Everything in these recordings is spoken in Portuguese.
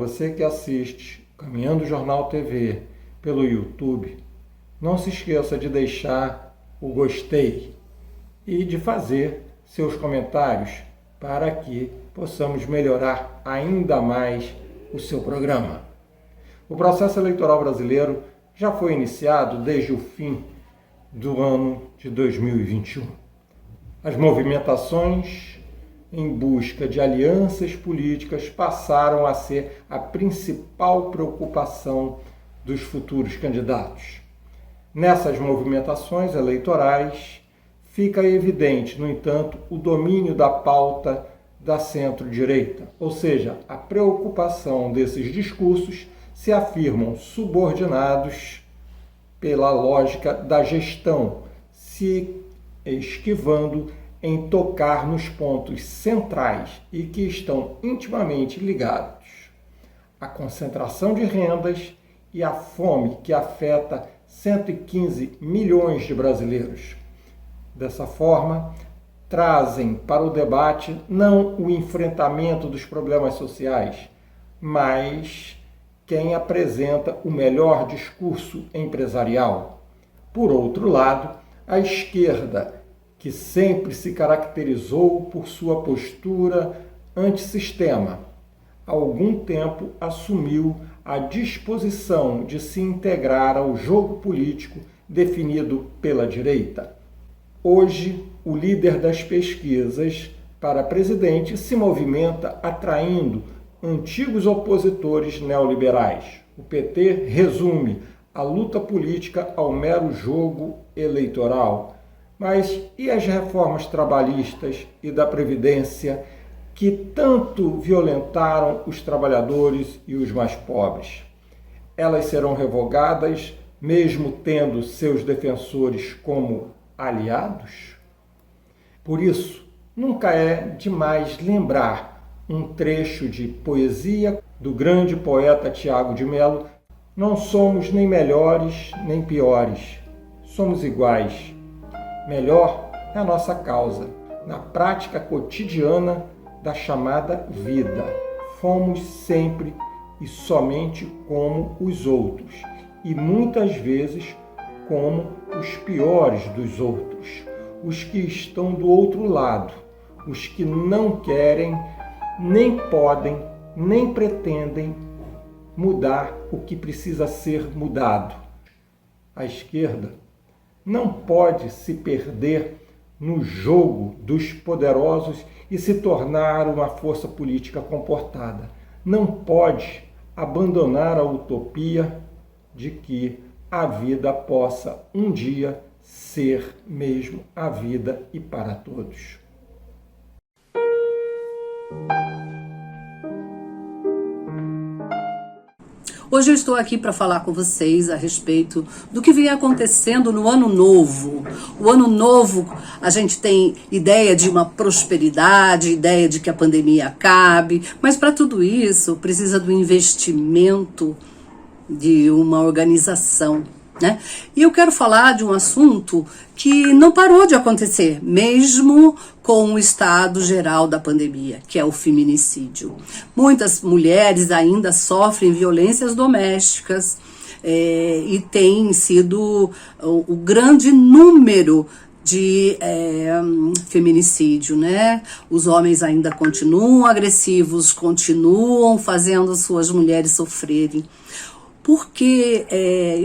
você que assiste Caminhando Jornal TV pelo YouTube, não se esqueça de deixar o gostei e de fazer seus comentários para que possamos melhorar ainda mais o seu programa. O processo eleitoral brasileiro já foi iniciado desde o fim do ano de 2021. As movimentações em busca de alianças políticas passaram a ser a principal preocupação dos futuros candidatos. Nessas movimentações eleitorais, fica evidente, no entanto, o domínio da pauta da centro-direita, ou seja, a preocupação desses discursos se afirmam subordinados pela lógica da gestão, se esquivando em tocar nos pontos centrais e que estão intimamente ligados à concentração de rendas e à fome que afeta 115 milhões de brasileiros. Dessa forma, trazem para o debate não o enfrentamento dos problemas sociais, mas quem apresenta o melhor discurso empresarial. Por outro lado, a esquerda, que sempre se caracterizou por sua postura antissistema, há algum tempo assumiu a disposição de se integrar ao jogo político definido pela direita. Hoje, o líder das pesquisas para presidente se movimenta atraindo antigos opositores neoliberais. O PT resume a luta política ao mero jogo eleitoral. Mas e as reformas trabalhistas e da Previdência que tanto violentaram os trabalhadores e os mais pobres? Elas serão revogadas, mesmo tendo seus defensores como aliados? Por isso, nunca é demais lembrar um trecho de poesia do grande poeta Tiago de Mello: não somos nem melhores nem piores, somos iguais. Melhor é a nossa causa, na prática cotidiana da chamada vida. Fomos sempre e somente como os outros, e muitas vezes como os piores dos outros, os que estão do outro lado, os que não querem, nem podem, nem pretendem mudar o que precisa ser mudado. A esquerda não pode se perder no jogo dos poderosos e se tornar uma força política comportada. Não pode abandonar a utopia de que a vida possa um dia ser mesmo a vida e para todos. Hoje eu estou aqui para falar com vocês a respeito do que vem acontecendo no Ano Novo. O Ano Novo, a gente tem ideia de uma prosperidade, ideia de que a pandemia acabe, mas para tudo isso precisa do investimento de uma organização, né? E eu quero falar de um assunto que não parou de acontecer, mesmo com o estado geral da pandemia, que é o feminicídio. Muitas mulheres ainda sofrem violências domésticas e tem sido o grande número de feminicídio, né? Os homens ainda continuam agressivos, continuam fazendo suas mulheres sofrerem. Por que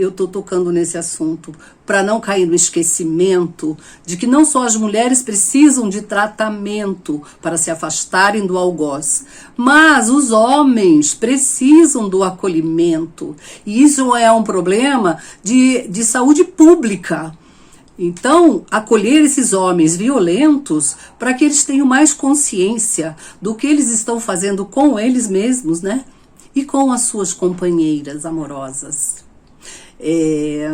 eu estou tocando nesse assunto? Para não cair no esquecimento de que não só as mulheres precisam de tratamento para se afastarem do algoz, mas os homens precisam do acolhimento. E isso é um problema de saúde pública. Então, acolher esses homens violentos para que eles tenham mais consciência do que eles estão fazendo com eles mesmos, né? E com as suas companheiras amorosas. E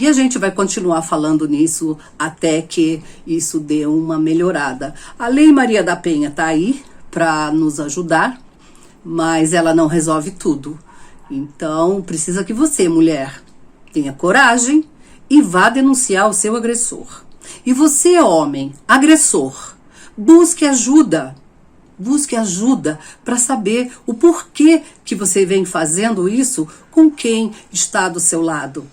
a gente vai continuar falando nisso até que isso dê uma melhorada. A Lei Maria da Penha está aí para nos ajudar, mas ela não resolve tudo. Então, precisa que você, mulher, tenha coragem e vá denunciar o seu agressor. E você, homem, agressor, busque ajuda. busque ajuda para saber o porquê que você vem fazendo isso com quem está do seu lado.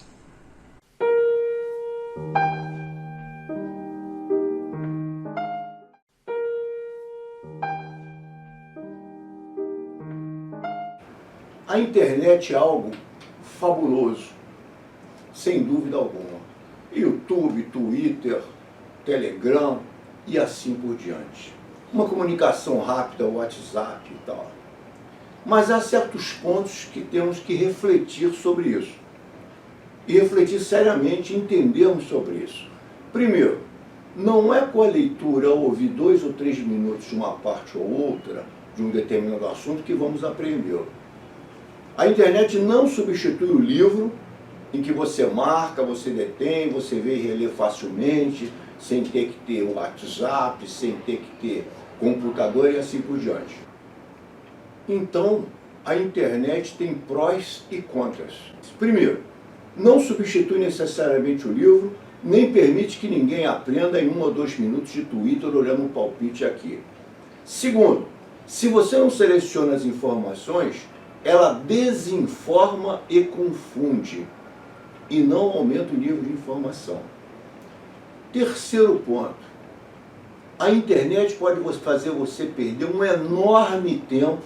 A internet é algo fabuloso, sem dúvida alguma. YouTube, Twitter, Telegram e assim por diante. Uma comunicação rápida, WhatsApp e tal. Mas há certos pontos que temos que refletir sobre isso. E refletir seriamente e entendermos sobre isso. Primeiro, não é com a leitura ou ouvir 2 ou 3 minutos de uma parte ou outra de um determinado assunto que vamos aprendê-lo. A internet não substitui o livro, em que você marca, você detém, você vê e relê facilmente, sem ter que ter o WhatsApp, sem ter que ter computador e assim por diante. Então, a internet tem prós e contras. Primeiro, não substitui necessariamente o livro, nem permite que ninguém aprenda em 1 ou 2 minutos de Twitter olhando um palpite aqui. Segundo, se você não seleciona as informações, ela desinforma e confunde, e não aumenta o nível de informação. Terceiro ponto, a internet pode fazer você perder um enorme tempo,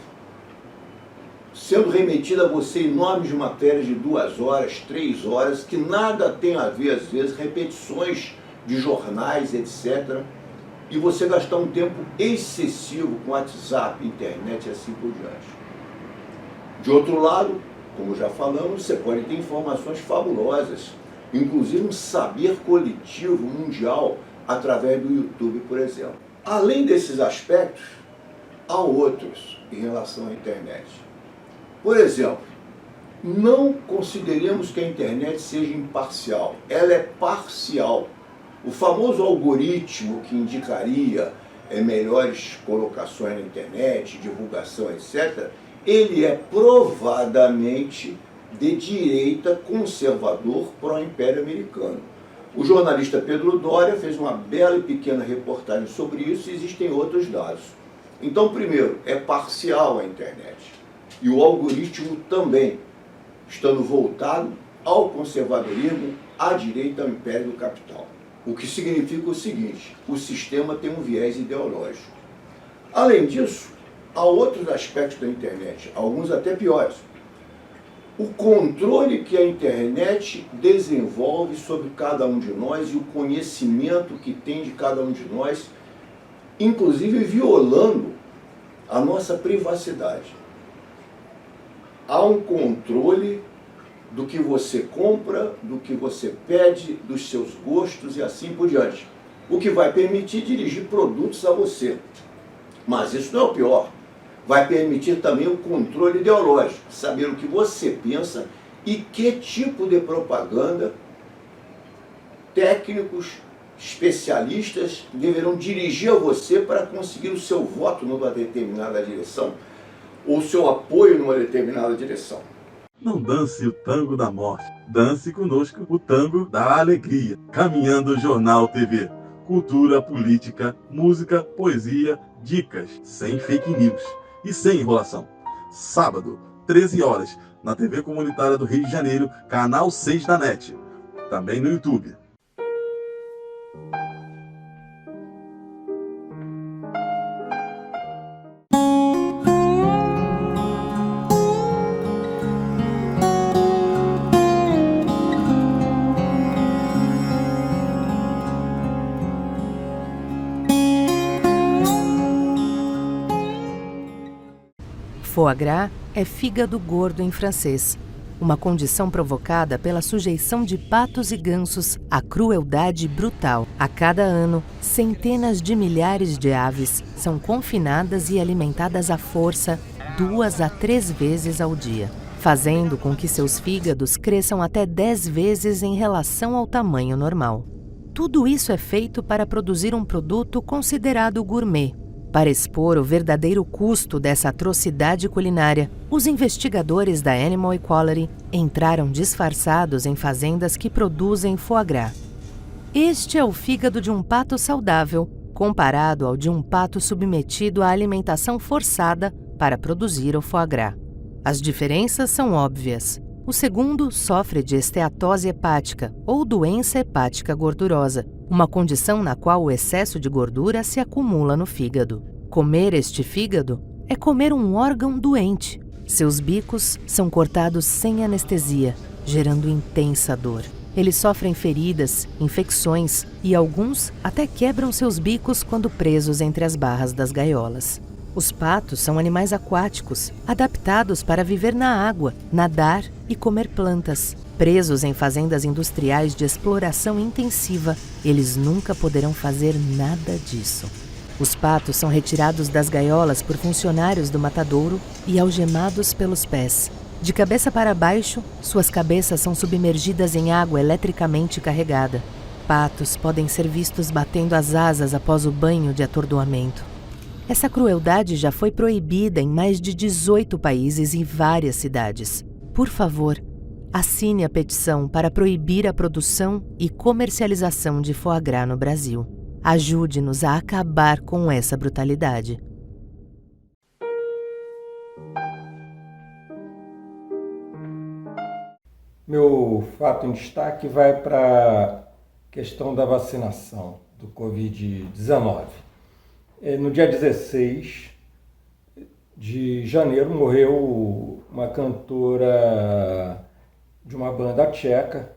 sendo remetida a você enormes matérias de 2 horas, 3 horas, que nada tem a ver, às vezes, repetições de jornais, etc., e você gastar um tempo excessivo com WhatsApp, internet e assim por diante. De outro lado, como já falamos, você pode ter informações fabulosas, inclusive um saber coletivo mundial através do YouTube, por exemplo. Além desses aspectos, há outros em relação à internet. Por exemplo, não consideremos que a internet seja imparcial, ela é parcial. O famoso algoritmo que indicaria melhores colocações na internet, divulgação, etc., ele é provadamente de direita, conservador, pró-império americano. O jornalista Pedro Doria fez uma bela e pequena reportagem sobre isso e existem outros dados. Então, primeiro, é parcial a internet. E o algoritmo também, estando voltado ao conservadorismo, à direita, ao império do capital. O que significa o seguinte, o sistema tem um viés ideológico. Além disso, há outros aspectos da internet, alguns até piores. O controle que a internet desenvolve sobre cada um de nós e o conhecimento que tem de cada um de nós, inclusive violando a nossa privacidade. Há um controle do que você compra, do que você pede, dos seus gostos e assim por diante. O que vai permitir dirigir produtos a você. Mas isso não é o pior. Vai permitir também o controle ideológico, saber o que você pensa e que tipo de propaganda técnicos, especialistas deverão dirigir a você para conseguir o seu voto numa determinada direção ou o seu apoio numa determinada direção. Não dance o tango da morte, dance conosco o tango da alegria. Caminhando Jornal TV, cultura, política, música, poesia, dicas, sem fake news e sem enrolação. Sábado, 13 horas, na TV Comunitária do Rio de Janeiro, canal 6 da NET. Também no YouTube. Foie gras é fígado gordo em francês, uma condição provocada pela sujeição de patos e gansos à crueldade brutal. A cada ano, centenas de milhares de aves são confinadas e alimentadas à força 2 a 3 vezes ao dia, fazendo com que seus fígados cresçam até 10 vezes em relação ao tamanho normal. Tudo isso é feito para produzir um produto considerado gourmet. Para expor o verdadeiro custo dessa atrocidade culinária, os investigadores da Animal Equality entraram disfarçados em fazendas que produzem foie gras. Este é o fígado de um pato saudável, comparado ao de um pato submetido à alimentação forçada para produzir o foie gras. As diferenças são óbvias. O segundo sofre de esteatose hepática, ou doença hepática gordurosa, uma condição na qual o excesso de gordura se acumula no fígado. Comer este fígado é comer um órgão doente. Seus bicos são cortados sem anestesia, gerando intensa dor. Eles sofrem feridas, infecções e alguns até quebram seus bicos quando presos entre as barras das gaiolas. Os patos são animais aquáticos, adaptados para viver na água, nadar e comer plantas. Presos em fazendas industriais de exploração intensiva, eles nunca poderão fazer nada disso. Os patos são retirados das gaiolas por funcionários do matadouro e algemados pelos pés. De cabeça para baixo, suas cabeças são submergidas em água eletricamente carregada. Patos podem ser vistos batendo as asas após o banho de atordoamento. Essa crueldade já foi proibida em mais de 18 países e várias cidades. Por favor, assine a petição para proibir a produção e comercialização de foie gras no Brasil. Ajude-nos a acabar com essa brutalidade. Meu fato em destaque vai para a questão da vacinação do Covid-19. No dia 16 de janeiro morreu uma cantora de uma banda tcheca,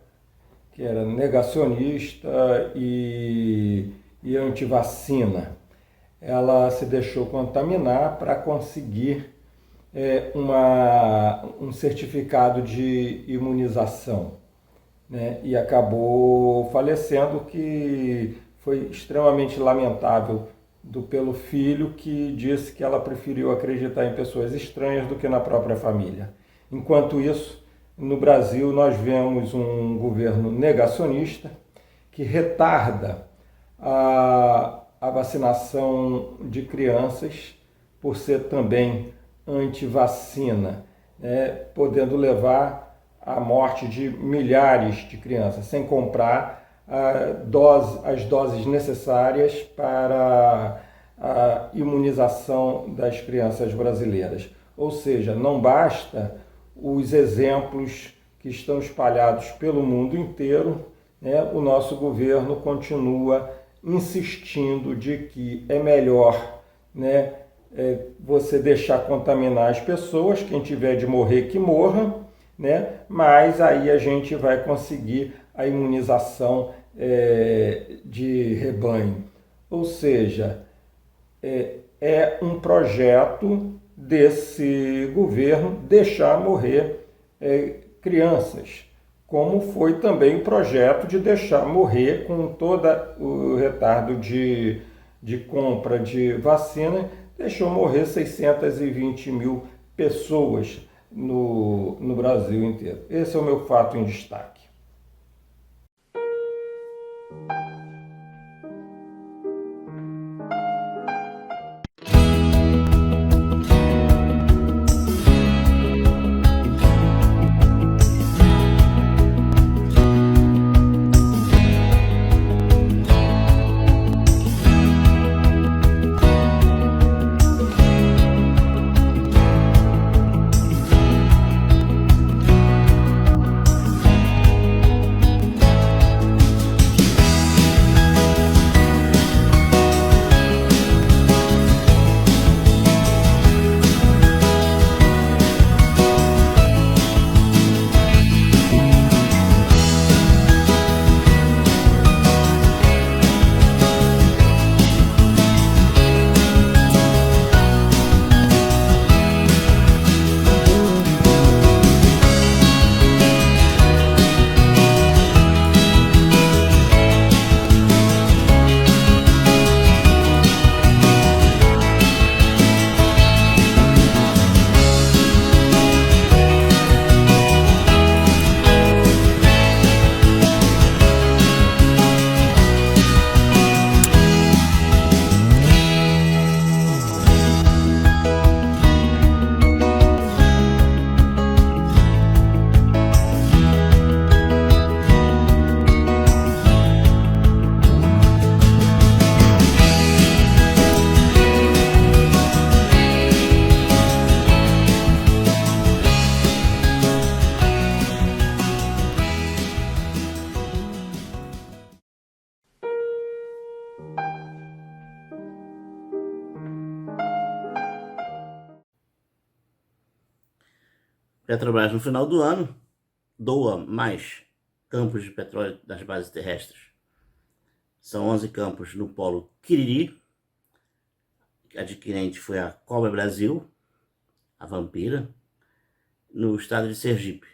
que era negacionista e antivacina. Ela se deixou contaminar para conseguir um certificado de imunização, né? E acabou falecendo, que foi extremamente lamentável pelo filho, que disse que ela preferiu acreditar em pessoas estranhas do que na própria família. Enquanto isso, no Brasil, nós vemos um governo negacionista que retarda a vacinação de crianças por ser também antivacina, né, podendo levar à morte de milhares de crianças, sem comprar as doses necessárias para a imunização das crianças brasileiras. Ou seja, não basta os exemplos que estão espalhados pelo mundo inteiro, né? O nosso governo continua insistindo de que é melhor, né, você deixar contaminar as pessoas, quem tiver de morrer que morra, né? Mas aí a gente vai conseguir a imunização de rebanho. Ou seja, é um projeto desse governo deixar morrer crianças, como foi também o projeto de deixar morrer, com todo o retardo de compra de vacina, deixou morrer 620 mil pessoas no Brasil inteiro. Esse é o meu fato em destaque. Petrobras, no final do ano, doa mais campos de petróleo das bases terrestres. São 11 campos no polo Quiriri. A adquirente foi a Cobra Brasil, a Vampira, no estado de Sergipe.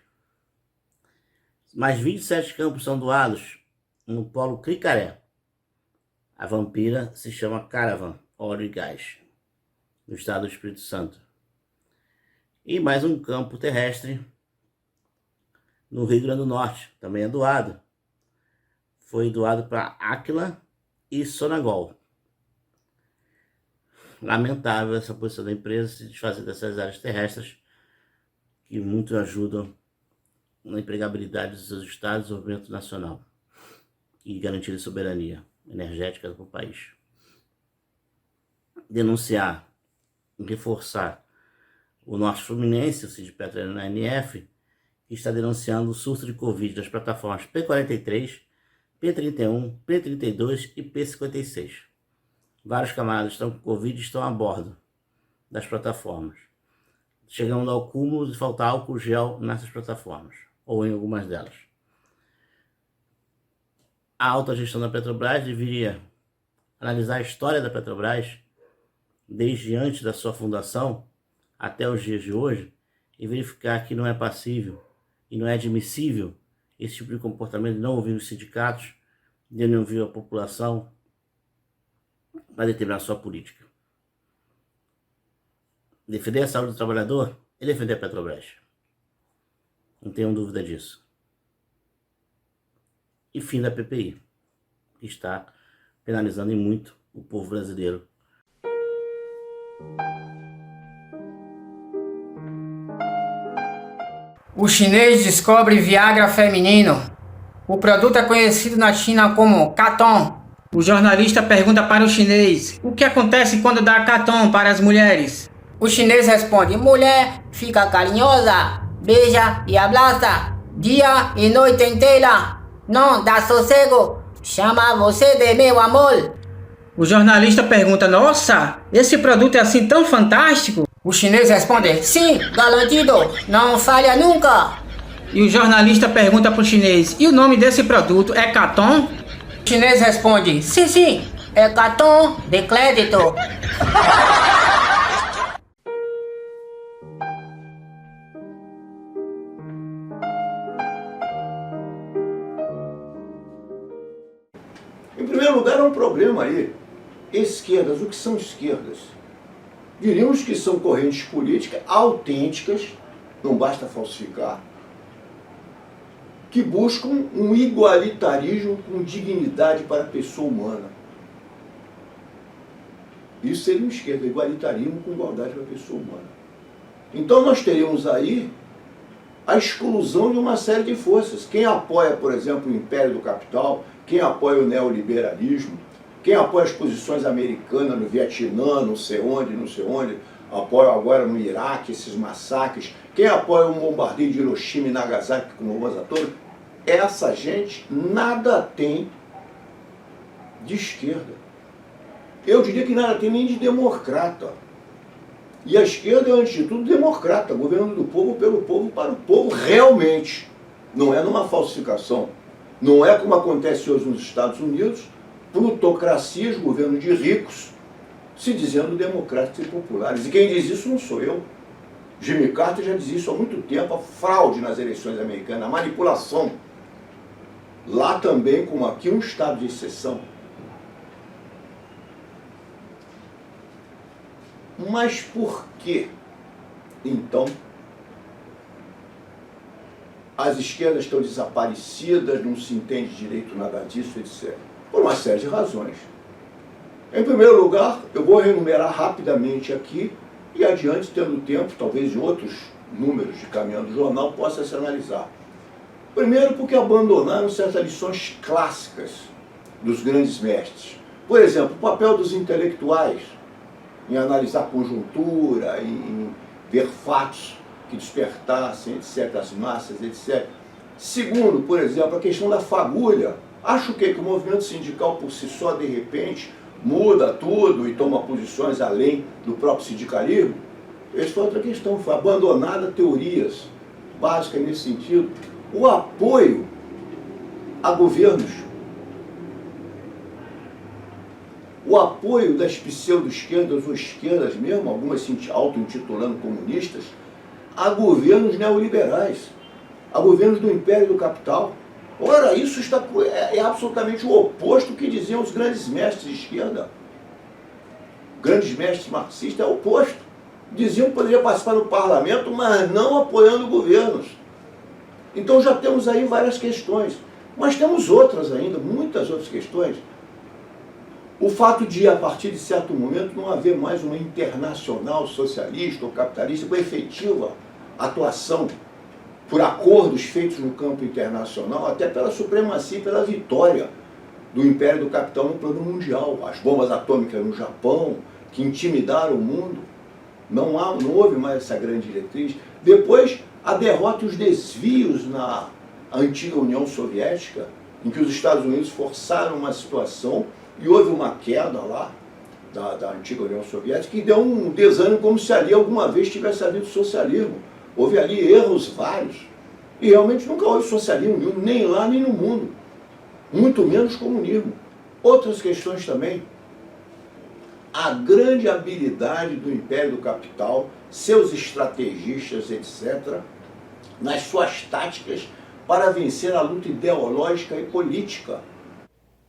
Mais 27 campos são doados no polo Cricaré. A Vampira se chama Caravan, óleo e gás, no estado do Espírito Santo. E mais um campo terrestre no Rio Grande do Norte, também é doado. Foi doado para Áquila e Sonangol. Lamentável essa posição da empresa se desfazer dessas áreas terrestres que muito ajudam na empregabilidade dos seus estados, desenvolvimento nacional e garantir a soberania energética do país. Denunciar e reforçar o Norte Fluminense, o Sidpetro na NF, que está denunciando o surto de Covid das plataformas P43, P31, P32 e P56. Vários camaradas estão com Covid e estão a bordo das plataformas, chegando ao cúmulo de faltar álcool gel nessas plataformas, ou em algumas delas. A alta gestão da Petrobras deveria analisar a história da Petrobras desde antes da sua fundação até os dias de hoje e verificar que não é passível e não é admissível esse tipo de comportamento de não ouvir os sindicatos, de não ouvir a população para determinar sua política. Defender a saúde do trabalhador é defender a Petrobras. Não tenham dúvida disso. E fim da PPI, que está penalizando em muito o povo brasileiro. O chinês descobre Viagra feminino. O produto é conhecido na China como Caton. O jornalista pergunta para o chinês: o que acontece quando dá Caton para as mulheres? O chinês responde: mulher fica carinhosa, beija e abraça, dia e noite inteira. Não dá sossego, chama você de meu amor. O jornalista pergunta: nossa, esse produto é assim tão fantástico? O chinês responde: sim, garantido, não falha nunca. E o jornalista pergunta para o chinês: e o nome desse produto é Caton? O chinês responde: sim, é cartão de crédito. Em primeiro lugar, há um problema aí. Esquerdas, o que são esquerdas? Diríamos que são correntes políticas autênticas, não basta falsificar, que buscam um igualitarismo com dignidade para a pessoa humana. Isso seria uma esquerda, igualitarismo com igualdade para a pessoa humana. Então nós teríamos aí a exclusão de uma série de forças. Quem apoia, por exemplo, o império do capital, quem apoia o neoliberalismo, quem apoia as posições americanas no Vietnã, não sei onde, apoia agora no Iraque esses massacres, quem apoia o bombardeio de Hiroshima e Nagasaki com o Rosa toda, essa gente nada tem de esquerda. Eu diria que nada tem nem de democrata. E a esquerda é, antes de tudo, democrata, governo do povo, pelo povo, para o povo realmente. Não é numa falsificação. Não é como acontece hoje nos Estados Unidos, plutocracias, governo de ricos, se dizendo democráticos e populares. E quem diz isso não sou eu. Jimmy Carter já diz isso há muito tempo, a fraude nas eleições americanas, a manipulação. Lá também, como aqui, um estado de exceção. Mas por que, então, as esquerdas estão desaparecidas, não se entende direito nada disso, etc. Por uma série de razões. Em primeiro lugar, eu vou enumerar rapidamente aqui e adiante, tendo tempo, talvez em outros números de Caminhando do Jornal, possa se analisar. Primeiro, porque abandonaram certas lições clássicas dos grandes mestres. Por exemplo, o papel dos intelectuais em analisar conjuntura, em ver fatos que despertassem, etc., as massas, etc. Segundo, por exemplo, a questão da fagulha. Acho que o movimento sindical por si só, de repente, muda tudo e toma posições além do próprio sindicalismo. Essa foi outra questão, foi abandonada teorias básica nesse sentido, o apoio a governos, o apoio das pseudo-esquerdas ou esquerdas mesmo, algumas se auto-intitulando comunistas, a governos neoliberais, a governos do império do capital. Ora, isso é absolutamente o oposto do que diziam os grandes mestres de esquerda. Grandes mestres marxistas é o oposto. Diziam que poderia participar no parlamento, mas não apoiando governos. Então já temos aí várias questões. Mas temos outras ainda, muitas outras questões. O fato de, a partir de certo momento, não haver mais uma internacional socialista ou capitalista com efetiva atuação por acordos feitos no campo internacional, até pela supremacia e pela vitória do Império do Capital no plano mundial. As bombas atômicas no Japão, que intimidaram o mundo, não houve mais essa grande diretriz. Depois, a derrota e os desvios na antiga União Soviética, em que os Estados Unidos forçaram uma situação e houve uma queda lá da antiga União Soviética que deu um desânimo, como se ali alguma vez tivesse havido socialismo. Houve ali erros vários. E realmente nunca houve socialismo nenhum, nem lá nem no mundo. Muito menos comunismo. Outras questões também. A grande habilidade do Império do Capital, seus estrategistas, etc., nas suas táticas para vencer a luta ideológica e política.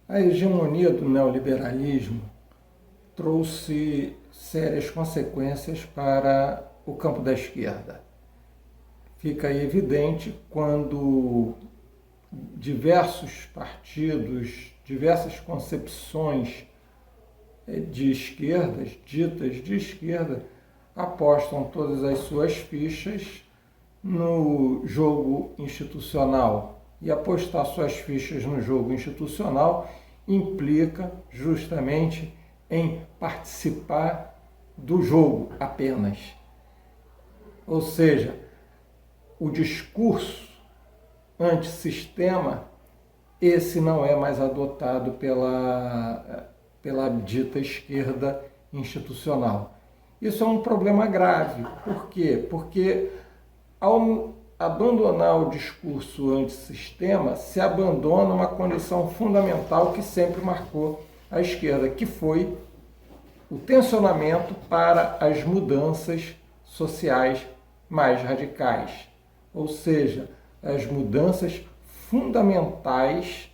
A hegemonia do neoliberalismo trouxe sérias consequências para o campo da esquerda. Fica aí evidente quando diversos partidos, diversas concepções de esquerdas, ditas de esquerda, apostam todas as suas fichas no jogo institucional. E apostar suas fichas no jogo institucional implica justamente em participar do jogo apenas. Ou seja, o discurso antissistema, esse não é mais adotado pela dita esquerda institucional. Isso é um problema grave. Por quê? Porque ao abandonar o discurso antissistema, se abandona uma condição fundamental que sempre marcou a esquerda, que foi o tensionamento para as mudanças sociais mais radicais, ou seja, as mudanças fundamentais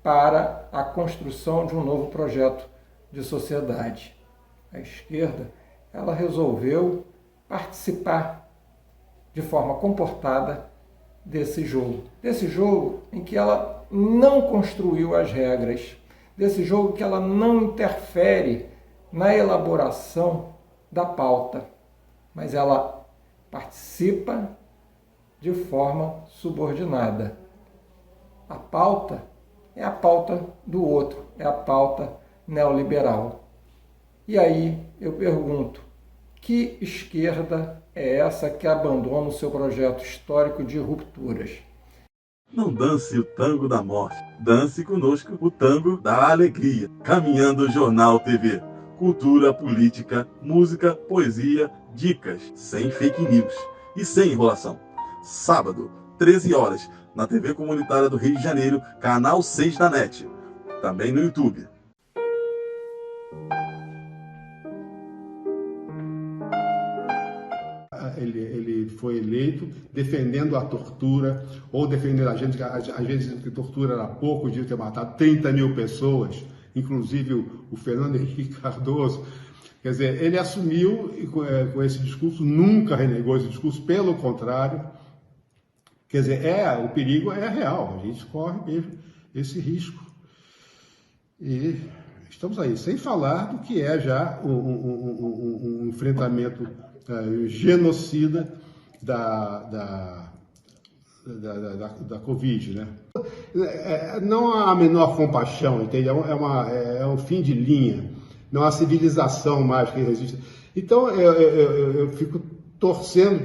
para a construção de um novo projeto de sociedade. A esquerda, ela resolveu participar de forma comportada desse jogo em que ela não construiu as regras, desse jogo que ela não interfere na elaboração da pauta, mas ela participa de forma subordinada. A pauta é a pauta do outro, é a pauta neoliberal. E aí eu pergunto, que esquerda é essa que abandona o seu projeto histórico de rupturas? Não dance o tango da morte, dance conosco o tango da alegria. Caminhando Jornal TV, cultura, política, música, poesia, dicas, sem fake news e sem enrolação. Sábado, 13 horas, na TV Comunitária do Rio de Janeiro, canal 6 da NET. Também no YouTube. Ele foi eleito defendendo a tortura, ou defendendo a gente, às vezes que tortura era pouco, de ter matado 30 mil pessoas, inclusive o Fernando Henrique Cardoso. Quer dizer, ele assumiu com esse discurso, nunca renegou esse discurso, pelo contrário. Quer dizer, o perigo é real, a gente corre mesmo esse risco. E estamos aí, sem falar do que é já um enfrentamento genocida da Covid, né? Não há a menor compaixão, entende? É um fim de linha, não há civilização mais que resiste. Então eu fico torcendo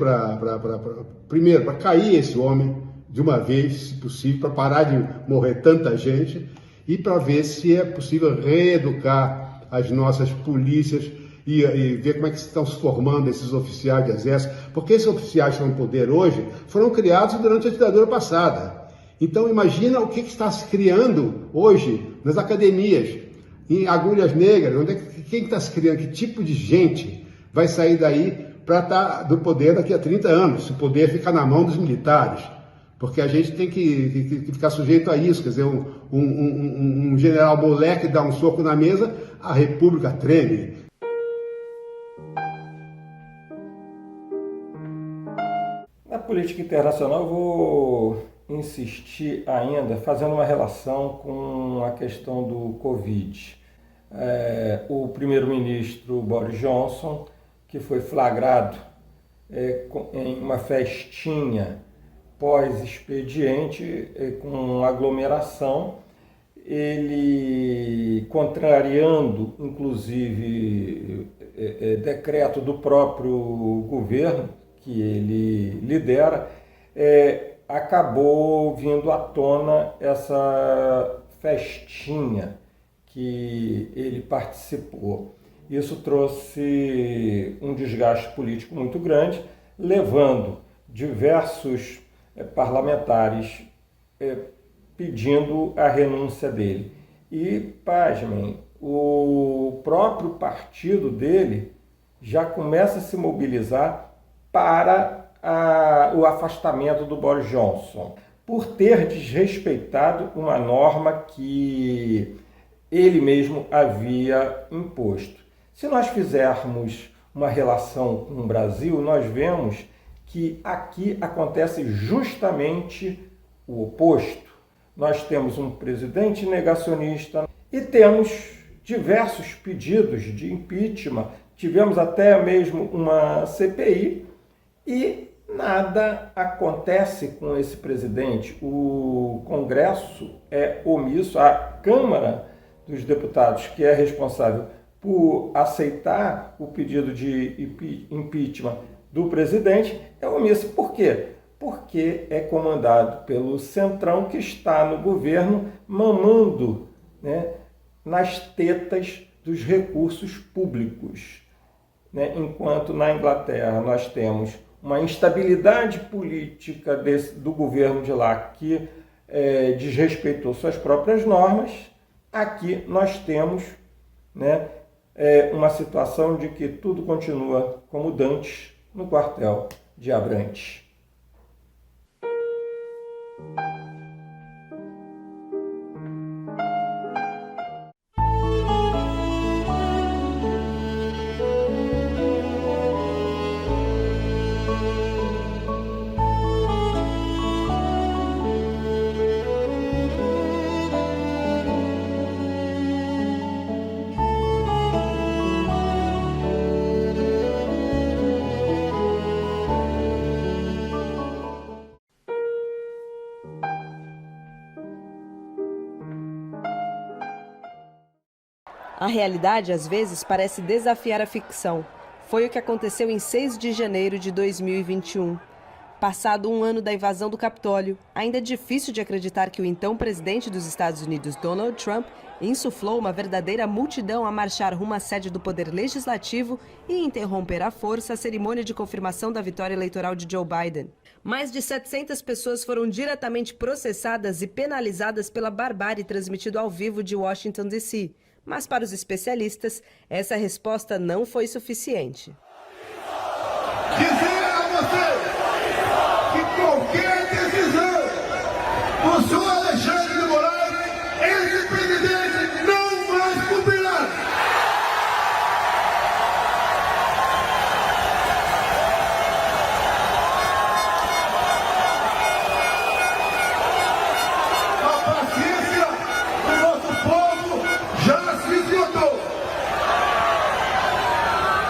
primeiro para cair esse homem de uma vez, se possível, para parar de morrer tanta gente e para ver se é possível reeducar as nossas polícias e ver como é que estão se formando esses oficiais de exército, porque esses oficiais que estão no poder hoje foram criados durante a ditadura passada. Então imagina o que está se criando hoje nas academias, em Agulhas Negras, quem está se criando, que tipo de gente vai sair daí para estar do poder daqui a 30 anos, se o poder ficar na mão dos militares. Porque a gente tem que ficar sujeito a isso, quer dizer, um general moleque dá um soco na mesa, a república treme. Na política internacional eu vou insistir ainda fazendo uma relação com a questão do Covid. O primeiro-ministro Boris Johnson, que foi flagrado em uma festinha pós-expediente com aglomeração, ele, contrariando inclusive decreto do próprio governo que ele lidera, acabou vindo à tona essa festinha que ele participou. Isso trouxe um desgaste político muito grande, levando diversos parlamentares pedindo a renúncia dele. E, pasmem, o próprio partido dele já começa a se mobilizar para o afastamento do Boris Johnson, por ter desrespeitado uma norma que ele mesmo havia imposto. Se nós fizermos uma relação com o Brasil, nós vemos que aqui acontece justamente o oposto. Nós temos um presidente negacionista e temos diversos pedidos de impeachment, tivemos até mesmo uma CPI e nada acontece com esse presidente. O Congresso é omisso, a Câmara dos Deputados, que é responsável por aceitar o pedido de impeachment do presidente, é omisso. Por quê? Porque é comandado pelo Centrão, que está no governo mamando, né, nas tetas dos recursos públicos. Enquanto na Inglaterra nós temos uma instabilidade política do governo de lá que desrespeitou suas próprias normas, aqui nós temos, né, uma situação de que tudo continua como dantes no quartel de Abrantes. A realidade, às vezes, parece desafiar a ficção. Foi o que aconteceu em 6 de janeiro de 2021. Passado um ano da invasão do Capitólio, ainda é difícil de acreditar que o então presidente dos Estados Unidos, Donald Trump, insuflou uma verdadeira multidão a marchar rumo à sede do Poder Legislativo e interromper à força a cerimônia de confirmação da vitória eleitoral de Joe Biden. Mais de 700 pessoas foram diretamente processadas e penalizadas pela barbárie transmitida ao vivo de Washington, D.C., mas para os especialistas, essa resposta não foi suficiente. Dizer a você que qualquer decisão do senhor Alexandre de Moraes, esse presidente não mais cumprirá. A paciência do nosso povo já se esgotou.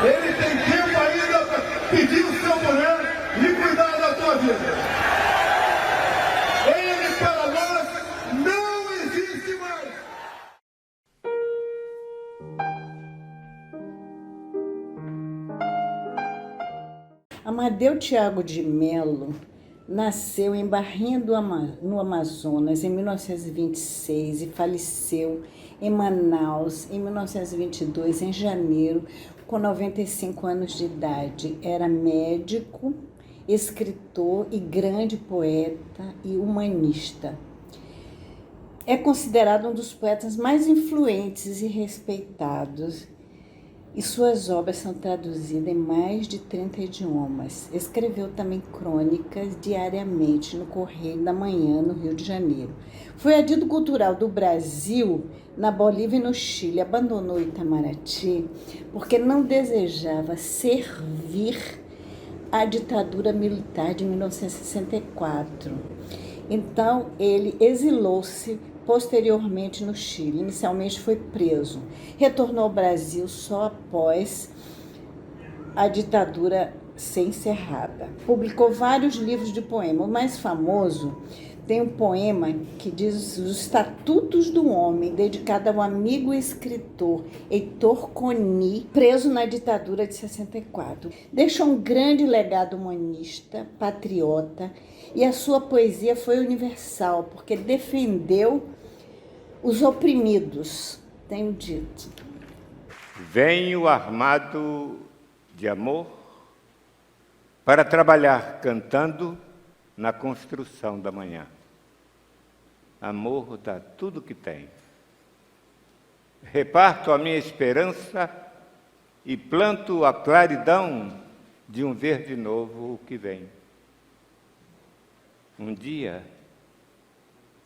Ele tem tempo ainda para pedir o seu poder e cuidar da tua vida. Ele para nós não existe mais. Amadeu Thiago de Mello nasceu em Barrinha no Amazonas em 1926 e faleceu em Manaus em 1922, em janeiro, com 95 anos de idade. Era médico, escritor e grande poeta e humanista. É considerado um dos poetas mais influentes e respeitados, e suas obras são traduzidas em mais de 30 idiomas. Escreveu também crônicas diariamente no Correio da Manhã, no Rio de Janeiro. Foi adido cultural do Brasil, na Bolívia e no Chile. Abandonou Itamaraty porque não desejava servir à ditadura militar de 1964. Então, ele exilou-se posteriormente no Chile. Inicialmente foi preso. Retornou ao Brasil só após a ditadura ser encerrada. Publicou vários livros de poema. O mais famoso tem um poema que diz os Estatutos do Homem, dedicado ao amigo escritor Heitor Coni, preso na ditadura de 64. Deixou um grande legado humanista, patriota, e a sua poesia foi universal, porque defendeu os oprimidos. Tenho dito. Venho armado de amor para trabalhar cantando na construção da manhã. Amor dá tudo que tem. Reparto a minha esperança e planto a claridão de um verde novo que vem. Um dia,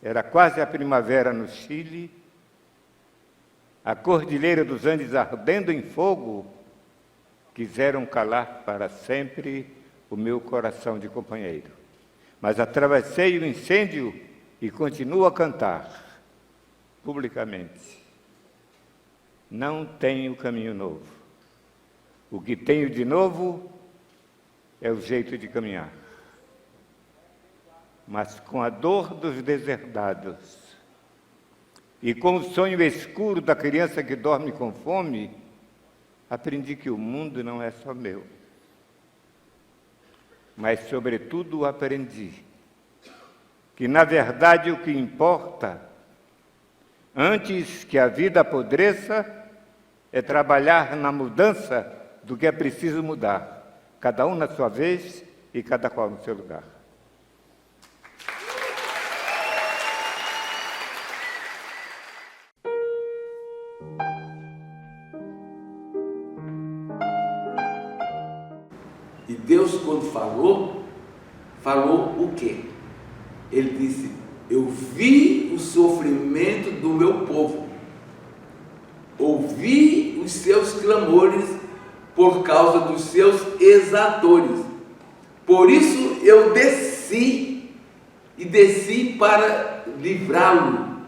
era quase a primavera no Chile, a cordilheira dos Andes ardendo em fogo, quiseram calar para sempre o meu coração de companheiro. Mas atravessei o incêndio e continuo a cantar, publicamente. Não tenho caminho novo. O que tenho de novo é o jeito de caminhar. Mas com a dor dos deserdados e com o sonho escuro da criança que dorme com fome, aprendi que o mundo não é só meu. Mas, sobretudo, aprendi que, na verdade, o que importa, antes que a vida apodreça, é trabalhar na mudança do que é preciso mudar, cada um na sua vez e cada qual no seu lugar. E Deus, quando falou o quê? Ele disse: eu vi o sofrimento do meu povo, ouvi os seus clamores por causa dos seus exatores. Por isso eu desci para livrá-lo,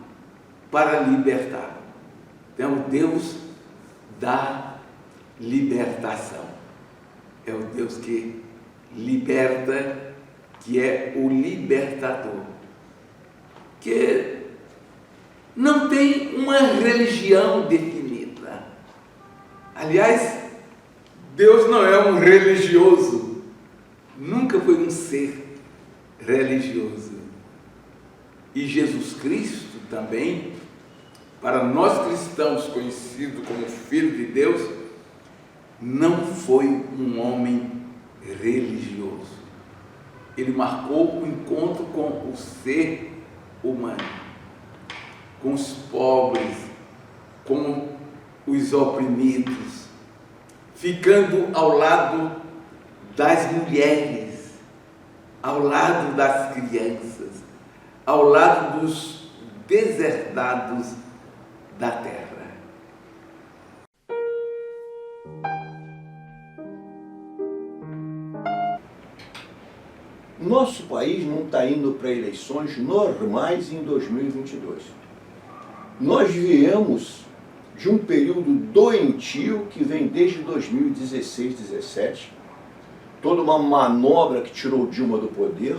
para libertá-lo. Então, Deus da libertação. É o Deus que liberta, que é o libertador. Que não tem uma religião definida. Aliás, Deus não é um religioso. Nunca foi um ser religioso. E Jesus Cristo também, para nós cristãos, conhecido como Filho de Deus, não foi um homem religioso. Ele marcou o encontro com o ser humano, com os pobres, com os oprimidos, ficando ao lado das mulheres, ao lado das crianças, ao lado dos deserdados da terra. Nosso país não está indo para eleições normais em 2022. Nós viemos de um período doentio que vem desde 2016, 17, toda uma manobra que tirou Dilma do poder,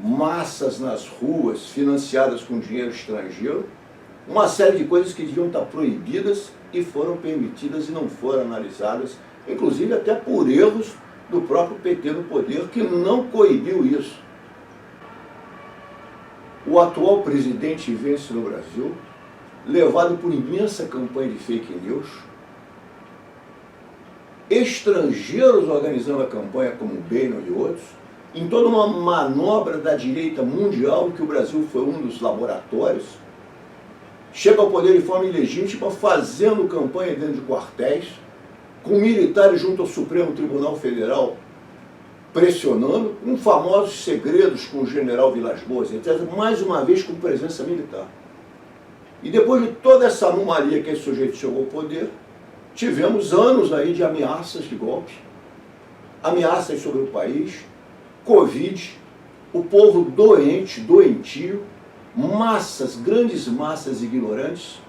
massas nas ruas financiadas com dinheiro estrangeiro, uma série de coisas que deviam estar proibidas e foram permitidas e não foram analisadas, inclusive até por erros do próprio PT no poder, que não coibiu isso. O atual presidente vence no Brasil, levado por imensa campanha de fake news, estrangeiros organizando a campanha como o Bannon e outros, em toda uma manobra da direita mundial, que o Brasil foi um dos laboratórios, chega ao poder de forma ilegítima, fazendo campanha dentro de quartéis, com militares junto ao Supremo Tribunal Federal pressionando, com famosos segredos com o general Vilas Boas, etc., mais uma vez com presença militar. E depois de toda essa anomalia que esse sujeito chegou ao poder, tivemos anos aí de ameaças de golpe, ameaças sobre o país, Covid, o povo doente, doentio, massas, grandes massas ignorantes,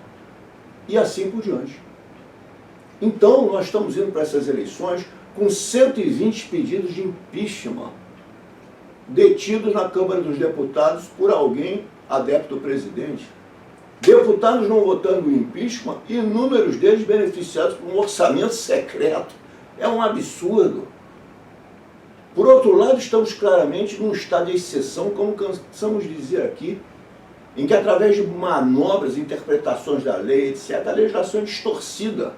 e assim por diante. Então, nós estamos indo para essas eleições com 120 pedidos de impeachment detidos na Câmara dos Deputados por alguém adepto ao presidente. Deputados não votando o impeachment e inúmeros deles beneficiados por um orçamento secreto. É um absurdo. Por outro lado, estamos claramente num estado de exceção, como cansamos de dizer aqui, em que através de manobras, interpretações da lei, etc., a legislação é distorcida.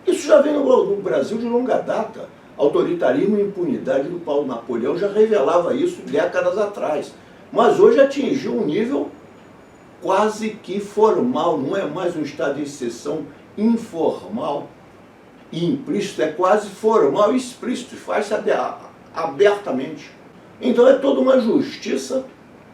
Isso já vem no Brasil de longa data. Autoritarismo e impunidade do Paulo Napoleão já revelava isso décadas atrás. Mas hoje atingiu um nível quase que formal, não é mais um estado de exceção informal e implícito, é quase formal e explícito, faz-se abertamente. Então é toda uma justiça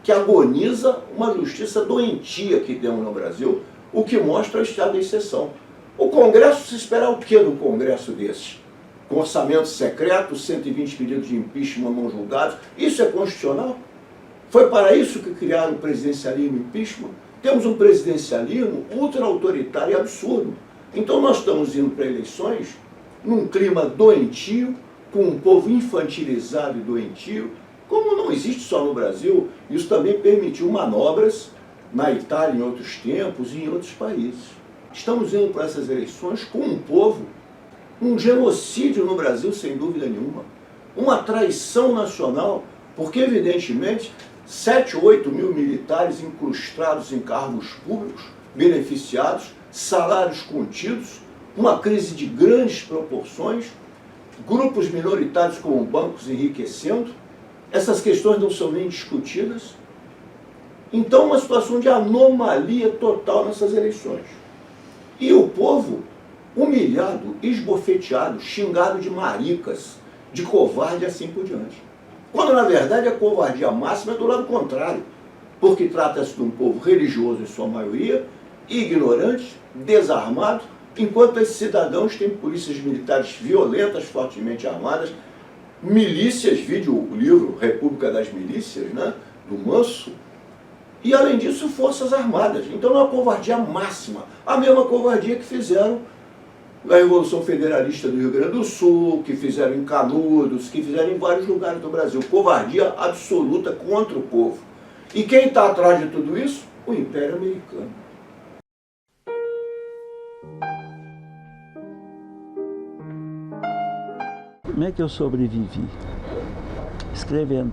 que agoniza, uma justiça doentia que temos no Brasil, o que mostra o estado de exceção. O Congresso, se esperar o que do Congresso desses? Com orçamento secreto, 120 pedidos de impeachment não julgados, isso é constitucional? Foi para isso que criaram o presidencialismo e impeachment? Temos um presidencialismo ultra-autoritário e absurdo. Então nós estamos indo para eleições num clima doentio, com um povo infantilizado e doentio, como não existe só no Brasil. Isso também permitiu manobras na Itália em outros tempos e em outros países. Estamos indo para essas eleições com um povo, um genocídio no Brasil, sem dúvida nenhuma, uma traição nacional, porque evidentemente 7, 8 mil militares incrustados em cargos públicos, beneficiados, salários contidos, uma crise de grandes proporções, grupos minoritários como bancos enriquecendo, essas questões não são nem discutidas. Então, uma situação de anomalia total nessas eleições. E o povo humilhado, esbofeteado, xingado de maricas, de covarde e assim por diante. Quando, na verdade, a covardia máxima é do lado contrário, porque trata-se de um povo religioso em sua maioria, ignorante, desarmado, enquanto esses cidadãos têm polícias militares violentas, fortemente armadas, milícias, vide o livro República das Milícias, né, do Manso, e, além disso, forças armadas. Então, é uma covardia máxima, a mesma covardia que fizeram na Revolução Federalista do Rio Grande do Sul, que fizeram em Canudos, que fizeram em vários lugares do Brasil. Covardia absoluta contra o povo. E quem está atrás de tudo isso? O Império Americano. Como é que eu sobrevivi? Escrevendo.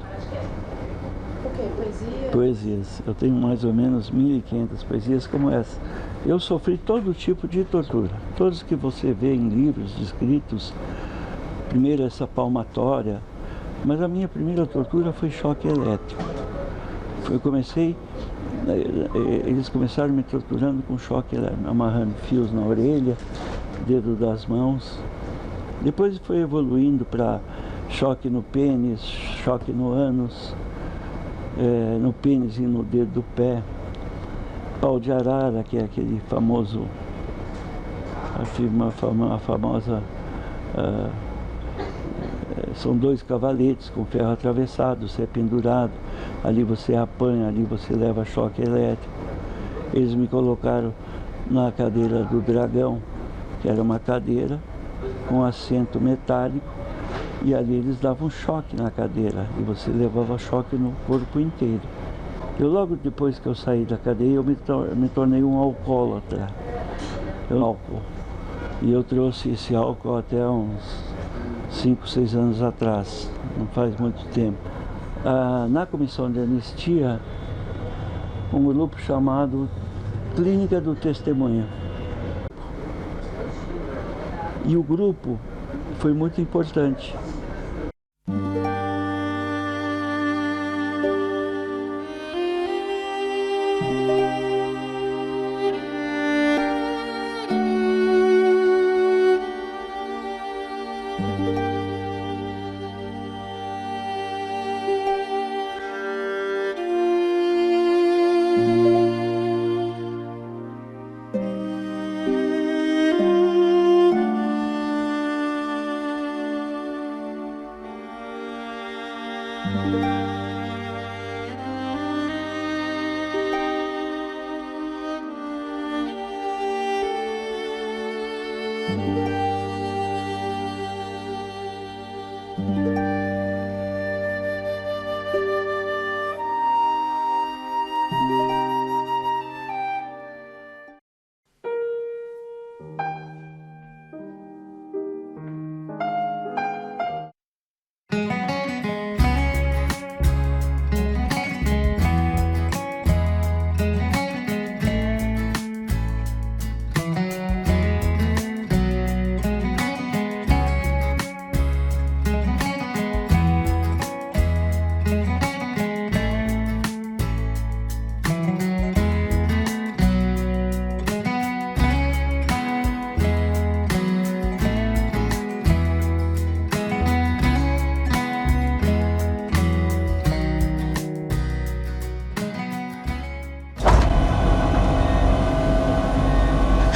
O quê? Poesia? Poesias. Eu tenho mais ou menos 1.500 poesias como essa. Eu sofri todo tipo de tortura. Todos que você vê em livros escritos, primeiro essa palmatória, mas a minha primeira tortura foi choque elétrico. Eles começaram me torturando com choque elétrico, amarrando fios na orelha, dedo das mãos. Depois foi evoluindo para choque no pênis, choque no ânus, no pênis e no dedo do pé. Pau de arara, que é aquele famoso, a famosa, são 2 cavaletes com ferro atravessado, você é pendurado, ali você apanha, ali você leva choque elétrico. Eles me colocaram na cadeira do dragão, que era uma cadeira com assento metálico, e ali eles davam choque na cadeira, e você levava choque no corpo inteiro. Logo depois que eu saí da cadeia, eu me tornei um alcoólatra. E eu trouxe esse álcool até uns 5, 6 anos atrás, não faz muito tempo. Na comissão de anistia, um grupo chamado Clínica do Testemunho. E o grupo foi muito importante.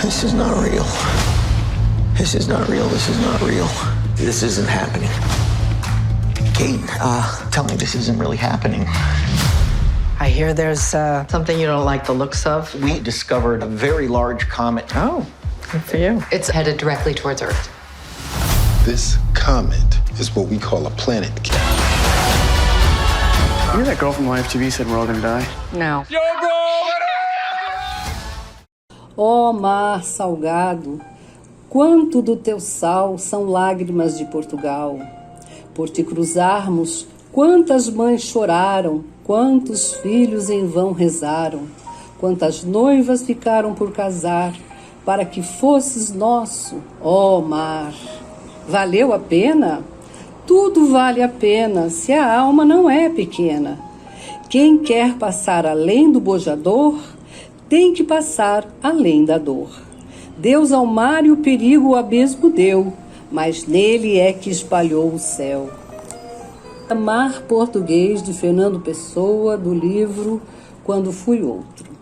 This is not real. This is not real. This is not real. This isn't happening. Kate, tell me this isn't really happening. I hear there's something you don't like the looks of. We discovered a very large comet. Oh, good for you. It's headed directly towards Earth. This comet is what we call a planet killer. You know that girl from Live TV said we're all gonna die? No. Ó mar salgado, quanto do teu sal são lágrimas de Portugal. Por te cruzarmos, quantas mães choraram, quantos filhos em vão rezaram, quantas noivas ficaram por casar, para que fosses nosso, ó mar. Valeu a pena? Tudo vale a pena, se a alma não é pequena. Quem quer passar além do bojador, tem que passar além da dor. Deus ao mar e o perigo o abismo deu, mas nele é que espalhou o céu. Mar Português, de Fernando Pessoa, do livro Quando Fui Outro.